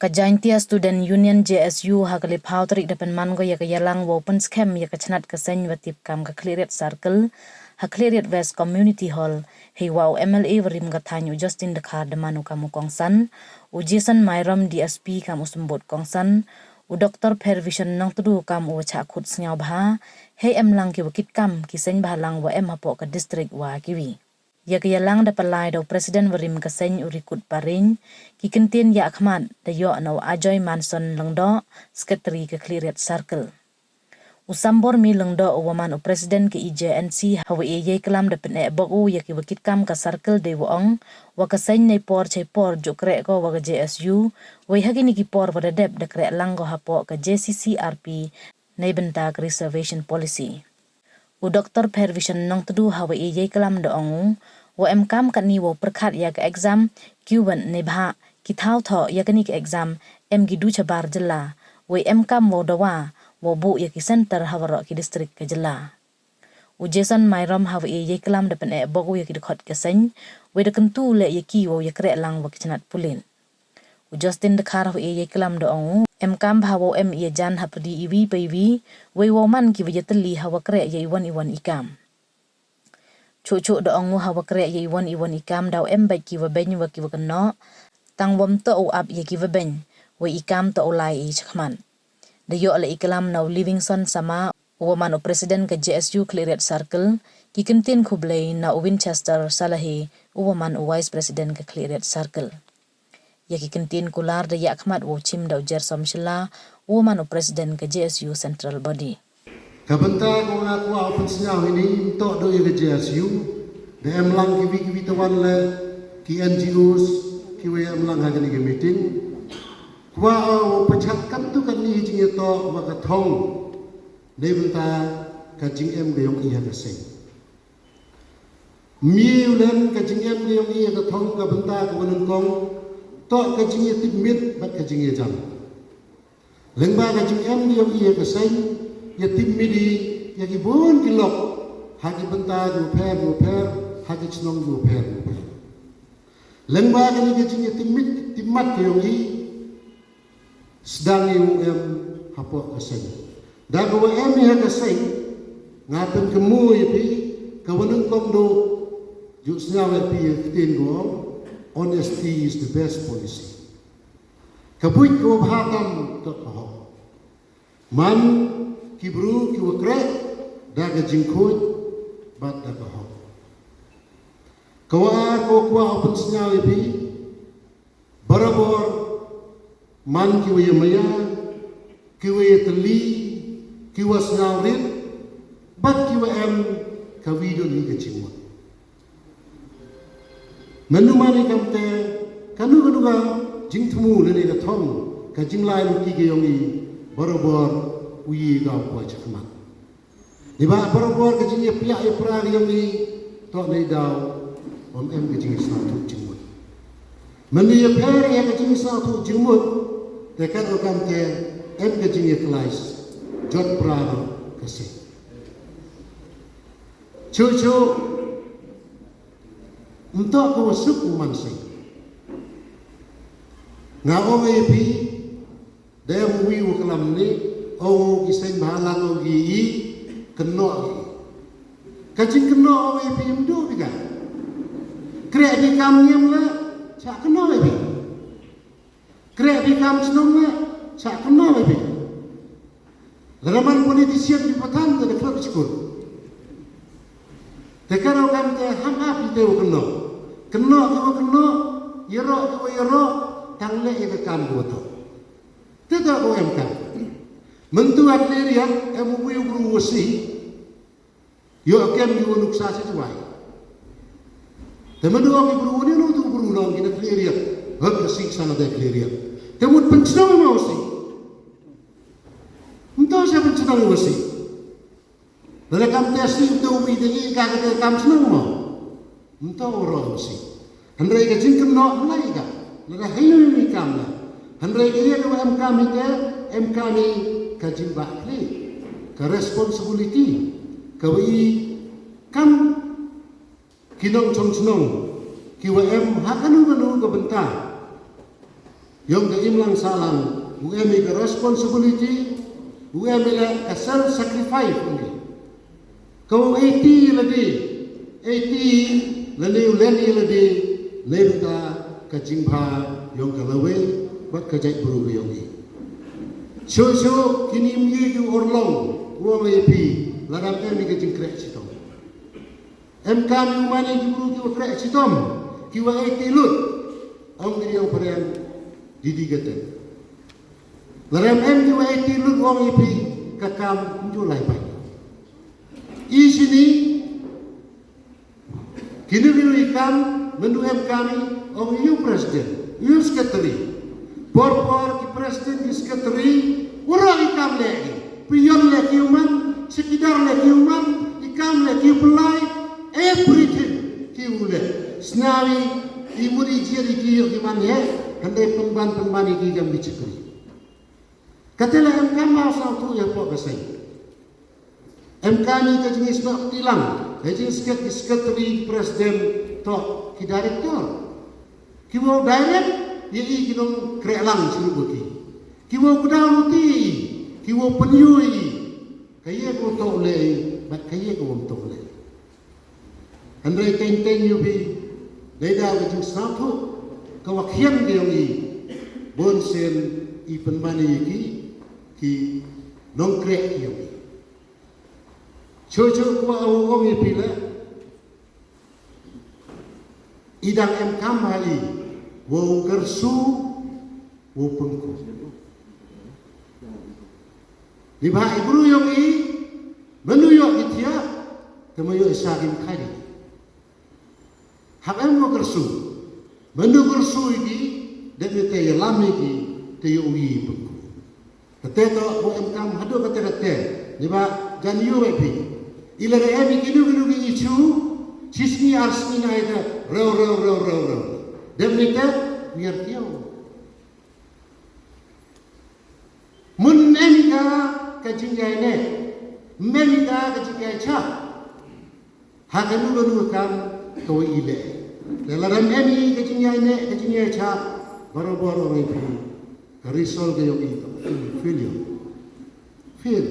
Kajaintia Student Union JSU hakali pautrik depan mango ya yalang open scam ya kachanat kaseny watip kam ka Cleariat Circle ha Cleariat West Community Hall hei wow MLA warim gatanyu Justin Dekhar demanu kamu kongsan u Jason Myram DSP kam usumbot kongsan u Dr. Pervision nang tudu kam u chakut sngyaw bha hei emlang ki wakit kam kiseny bahalang wa em hapo ka district wa kiwi ya yalang da palai do presiden warim kaseny urikut paring ki kentin ya akhmat da yo no Ajoy Manson lengdo sekretari ke Cleariat Circle usambor mi lengdo waman u presiden ke IJNC hawe ye kelam da pen boku ya ki wakit kam ka circle de wong wa kaseny nei por che por jokre ko wa JSU we hagini ki por wada dep da kre langgo hapo ka JCCRP nei bentak reservation policy u Dr. Pervision nong tudu hawe ye kelam da ongu wa emkam kan ni wo perkhat ya ke exam Q1 ne bha ki thau tho ya ke ni ke exam em gi du chabar jela we emkam wo dawa wo bu ya ki center hawaro ki district ke jela u Jason Myram hawe ye kelam da pen bogu ya ki khot ke sen we de kentu le ya ki wo ya kre lang wa ki chnat pulin u Justin Dekhar hawe ye kelam da ongu emkam bhawo em ye jan hapdi iwi pewi we wo man ki wajatli hawa kre ye iwan ikam Cucu da ongu hawa kre ye iwan ikam daw em bai ki wabeny wa ki wakno tang wom to u ab ye ki wabeny we ikam to ulai chakman da yo ala iklam now Livingston sama waman o presiden ke JSU Cleariat Circle ki kentin khublei na Winchester Salahi waman o vice president ke Cleariat Circle ya ki kentin kular da ya akhmat wo chim da Jersom Shila waman o presiden ke JSU Central Body Kabenta ko nga ko open sinyaw ini to do ye JSU de emlang kibi tawan le ki NGOs ki we emlang hagani ke meeting kwa o pachat kam tu kan ni jing to wa ka thong de benta ka jing em ge yong i ha ka se mi ulen ka jing em ge yong i ha ka thong ka benta ko nun kong to ka jing ye tip mit ba ka jing ye jam lengba ka jing em ge yong i ha ka se ya tim midi ya ki bon ki lok hagi benta du per hagi chnong du per lengba ka ni ke tim mit tim mat ke yong i sedang yu em hapo ka sen da ko em ya ka sen ngapen kemu ye pi ka wonung kom do yu snawe pi tin go honesty is the best policy ka buit ko bhatam to ho man kibru ki wakre daga jingkut bat daga ho kawa ko kwa open snyawi bi barabor man ki we maya ki we tali ki was nawrit bat ki we em ka video ni ke chimwa manu mani kamte kanu ga jingthmu le ka thong ka jinglai lu ki ge yongi barabor uyi gau kwa chakman diba barabor ke jingi pia ye pra yang ni to nei dau om em ke jingi sa tu jingmut mani ye per ye ke jingi sa tu jingmut te kan o kam te em ke jingi klais jot pra ke se chu untuk ko suk man se nga o me pi de mu wi wo kalam ni oh kisah mahalang oh gi keno kacing keno oh epi mdu juga krek di kam nyem la cak keno epi krek di kam senong la cak keno epi laraman politisian di patan te klub sekur te karo kam te ham api te keno yero tang le e kam go to te ta ko em kam mentu atlerian emu wi guru wasi yo kem yu nuksa se tuai temen do ki guru ni no tu guru no ki atlerian hak sing sana de atlerian temut pencnong mo si ento se pencnong mo si dale kam testi tu wi de ka ke kam snong mo ento ro si andre ke jingkem no lai ka la hayu mi kam la andre ke ye do em kam ite em kam ni kajin bakli ka responsibility ka wi kam kinong chong chnong ki wa em hakanu ka benta Yang ke imlang salam, UMI ke responsibility, UMI ke self-sacrifice ini. Kau 80 lagi, 80 lagi uleni lagi, lebta ke jingpa yang ke lewe, buat kerja buru yang ini. So kini mie ke orlong, uang api, larang kami ke jingkrek sitom. Kami umani ke buru ke krek sitom, kiwa 80 lut, ang diri yang perang didigatan. Larang kiwa 80 lut uang api, kakam julai baik. I sini kini ikan menduem kami orang you presiden, you sekretari, por ki presiden ki sekretari, orang ikan lagi, pion lagi human, sekitar lagi human, ikan lagi pelai, everything ki ule, senawi imuri jiri ki yo gimana ya, kendai pemban ki jam dicekri. Katalah MK mau satu ya pok kesai. MK ni ke jenis nak tilang, ke jenis sekretari presiden tok ki direktor. Ki mau direct, ye ki dong krelang suruh bagi. Ki mau kudau luti, ki mau penyui, kaya ko tok le, bat kaya ko tok le. Andai ten yubi, deda ke jenis satu, kawakian ke yang i, bonsen i penmani ki nong krek yang i. Cucu kuat orang yang pilih, idang MK mali, wau kersu, wau pengku. Di bahai guru yang ini, menuyuk itia, kemayuk isakim kali. Hak mau kersu, menu kersu ini, dan kita yang lama ini, kita uji pengku. Kata wau MK hadu kata, di bahai janju lepi. Ilaga emi kinu ichu, sisni arsni na ita, rew. Demnita biar tiaw. Mun emika kajingai ne, memika kajingai cha. Hakanu kam kau ile. Dalam emi kajingai cha, baru repi. Karisol kayo itu, feel.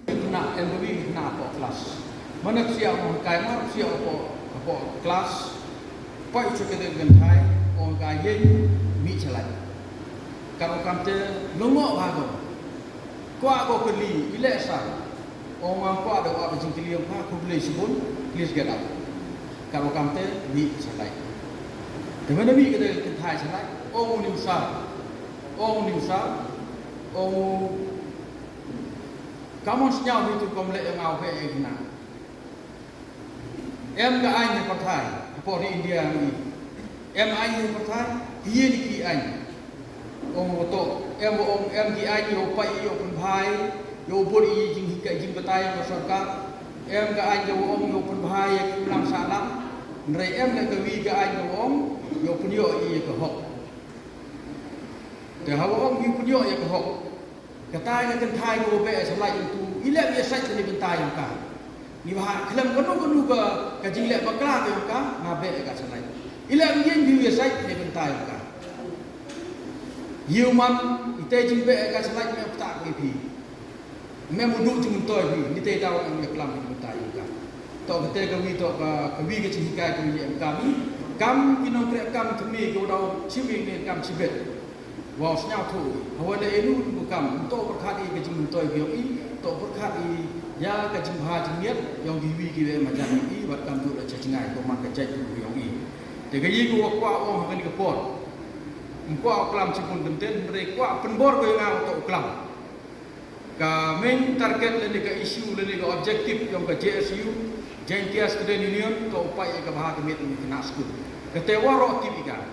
Nak LBB nak apa kelas. Mana siap orang kaya mana siap apa kelas. Pai cukai dengan Thai orang kaya mi celai. Kalau kamu longok bago, kuat kau keli, ilek sah. Orang kuat ada apa jengkeli yang kau beli sebun, please get up. Kalau kamu mi celai. Di mana mi kita Thai celai? Orang ni usah, orang kamu senyap itu kamu lihat yang awak yang nak. Em ke ai yang pertai, apa di India ni? Em ai yang pertai, dia ni ki ai. Orang betul, em ki ai yo pai yo penpai, yo beri jing pertai yang masyarakat. Em ke ai yo penpai yang ulang salam. Nrai em nak kewi ke ai yo penyo i ke hok. Dah awak yo penyo i ke hok. Kata yang kentai ko be selai itu ilek biasa jadi kentai yang ka ni bah kelam kanu ka jilek bakla ke ka ngabe ka selai ilek yen biasa jadi kentai yang ka human ite jimbe ka selai me pta ko pi me mudu jum toy bi ni te taw ang kelam kentai yang ka to kete ka wi to ka wi ke jihkai ko ni kami kam kinong krek kam thmi ko daw chiwi ni kam chibet wow senyap tu, hawa dah elu bukan untuk berkati kecing untuk bioi, untuk berkati ya kecing bahajingiat yang diwi kita macam ini, buat kamu tu dah cengai komak kecik tu bioi. Jadi ini gua kuat orang akan dikepot, kuat kelam cipun genten, mereka penbor kau yang untuk kelam. Kami target lagi ke isu lagi ke objektif yang ke JSU, Joint Student Union, ke upaya ke bahagian itu kena skul. Ketewa roh tiga.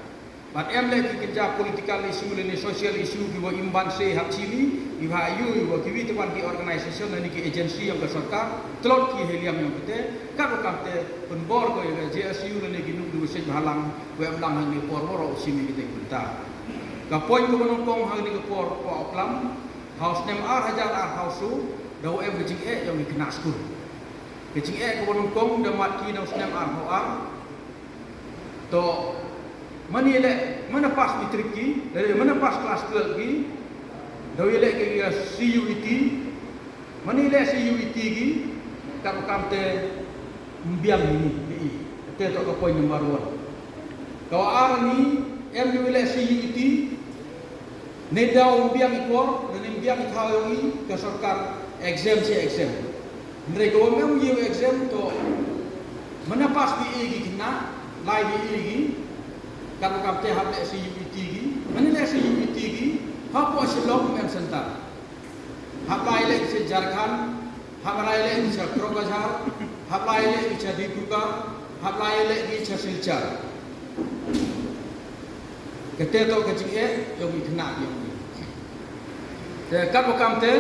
But em lagi kerja political issue dan social issue kiwa imban se hak cili iwa ayu iwa kiwi teman ki organisation dan ki agensi yang berserta telot ki heliam yang kete karo kamte penbor ko yang JSU dan ki nuk du se halang we amlang ni por woro simi kita bentar ka poin ko nongkong hang ni ko por ko aplam house nem ar hajar ar house daw em gejing yang kena skul gejing ko nongkong da mat ki daw nem ar ho ar to mani le mana pas matrik ki, dari mana pas kelas 12 ki, dawi lek ke CUET, mana lek CUET ki, kam te mbiang ini, te tok ke poin nombor 1. Kau ni MU lek CUET, ne daw mbiang ikor, ne mbiang ikhawi ke sarkar exam si exam. Mereka memang you exam to mana pas di igi kena, lai di igi, kalau kamu teh hamil si UPT igi, mana le si UPT igi, apa selong mem sentar, hamil le si Jharkhand, hamil le si Krokazhar, hamil le si Dibuka, hamil le si Silchar. Ketika kecil yang kena yang ni. Kalau kamu teh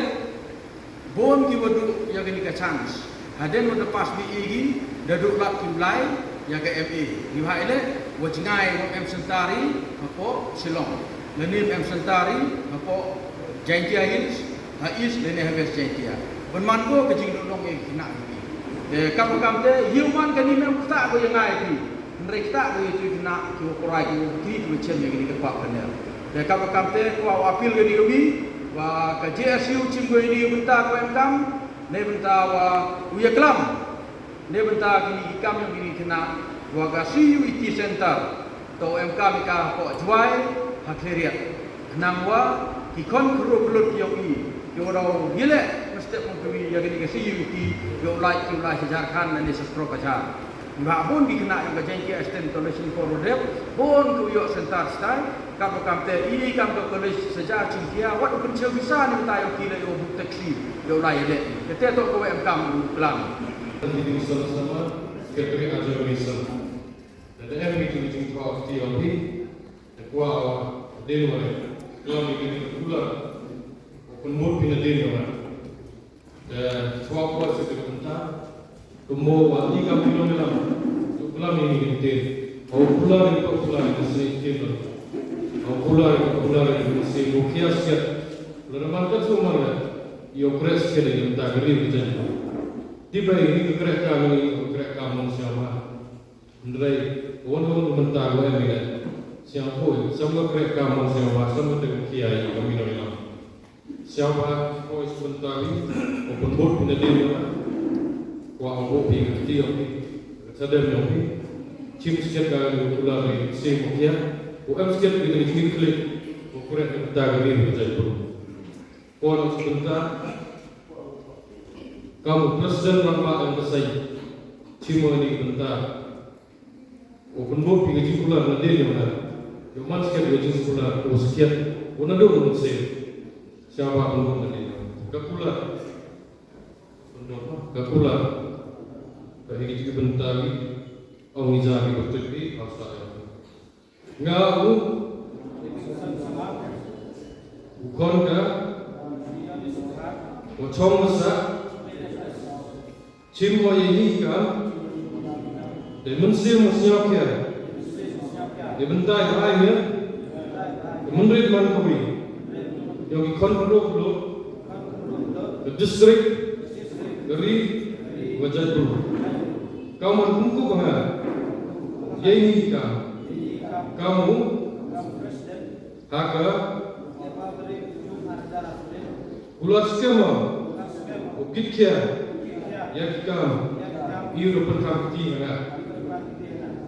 bon ki wadu yang ini ke chance. Haden wadu pas di igi, daduk lap kimlai yang ke MA. Ni ha ile wajngai mo M Sentari apo Silong. Lenim M Sentari apo Jaintia Hills, Hais lene Harvest Jaintia. Bon manko ke jing long e kina ni. Kamu kamte human kan ni mem tak ko yang ngai ti. Mereka tak ko itu kina ki korai ki ki chen yang ini ke pak benar. Kamu kamte ko apil ke ni wa ka JSU cimgo ini bentar ko MKam ne bentar wa uya kelam ne bentar kini kam yang ini kena wa ka CUET center to MKam ka ko juai hakleriat nang wa ki kon kru yang ini yo ro gile mesti mungkin yang ini ke CUET yo like ki lah Jharkhand dan Sestro Kachar ba pun dikena yang kajenki extend solution for rodep pun ku yo center style kamu kamte ini kamu college sejak cingkia wat open show bisa ni tayo kila yo buk taxi yo lai le kete to ko MKam plan Ini sama-sama kekeri ajar misal. Dan yang itu jumpa aktif lagi, kuah dewa, kalau ini pula penmur pina dewa. Dan kuah kuah sebentar, semua wali kami dalam, pulang ini kita, pulang itu sedikit, pulang itu sedikit, mukias siap, lalu mantap semua lah, yo press sekali kita geri berjalan. Tiba ini kerek kami siapa? Andai orang mentah gue ni kan, siapa? Semua kerek kami siapa? Semua dengan kiai kami nak. Siapa? Kau sebentar ini, open board punya dia, kau ambil pergi ketiak ni, sedang ni, cim sikit kali pulang ni, sih mukia, kau sikit dengan cim klik, kau kerek mentah geri berjalan. Kau sebentar. Kamu presiden ramah dan kesai, cuma ini bentar. Open board pergi sekolah nanti ni mana? Cuma sekian pergi sekolah, sekian, mana dulu mesti siapa pun nanti. Kapulah, kapulah. Pergi juga bentar ni, orang izah ni betul ni, asal. Ngau, bukan kah? Bocor besar. Cimwa ini kan, demonstrasi apa? Demonstrasi apa ini? Demonstrasi mana kau ini? Yang ikon perlu, distrik dari wajah dulu. Kau mampu kah? Ini kan, kamu hakka, ulas skema, ukit kia. Yang kita iu berkati mana?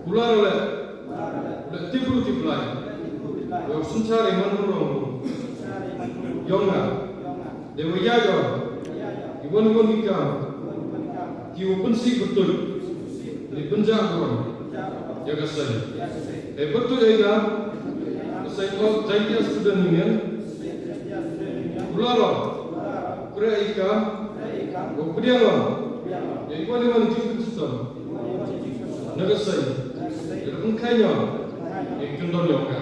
Pulau le, tipu lain. Yang sencari manurung, yonga, dewa jaga, iwan kita, kiu pensi betul, di penjagaan, jaga saya. Betul juga, saya kau jangan student union, pulau, kerja kemudian jadi kau ni mana jumpa sistem, negara jadi engkaunya, kendor juga.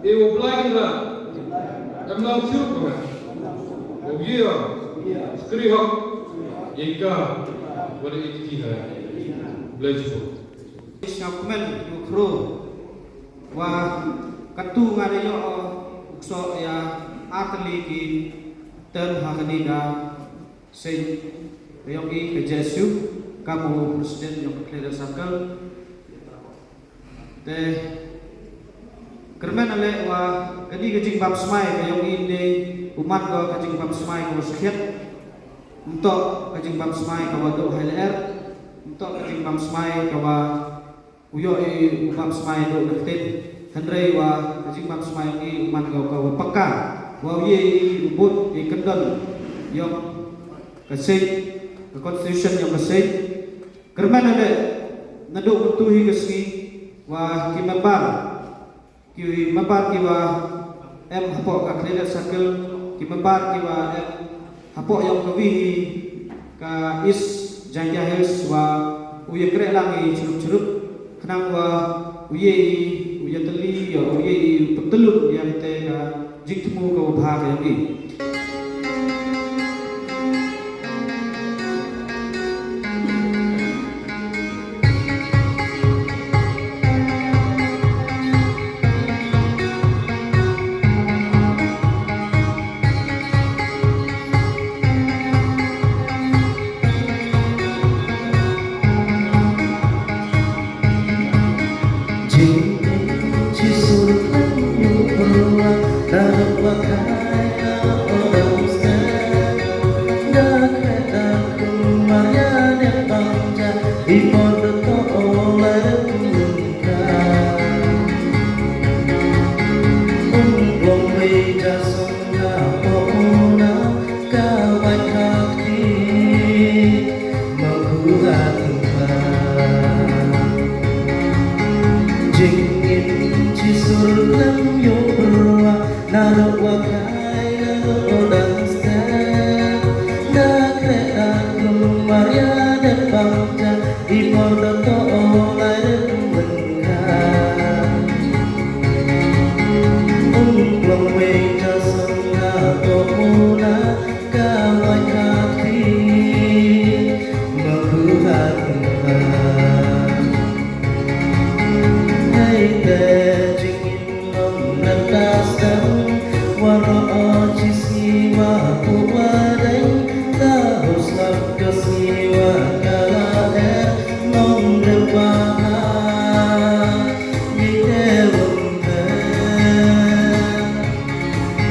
Belakang lah, emang siapa kan? Dia, skrihak, jika boleh ikhtiar, belajar. Isyakumen yukro, wah katu ngadayo ukso ya atleti terhakaniga. Sen yogi kejesu kamu presiden yang berkeliling sakal teh kermen ale wa kadi kajing bab smai kayong inde umat ko kajing bab smai ko sakit untuk kajing bab smai ka wado HLR untuk kajing bab smai ka wa uyo bab smai do naktin handrei wa kajing bab smai ni umat ko ka peka wa ye ubut kendon yang kasih ke constitution yang kasih kerman ada naduk betuhi kesini wah kimembar kiwa em hapok ka credit circle kimembar kiwa em hapok yang kawihi ka is janja hills wa uye kre langi curup-curup kenang wa uye teli ya uye petelun yang te ka jingtemu ka bahag yang ni Kawai kaki, maku hati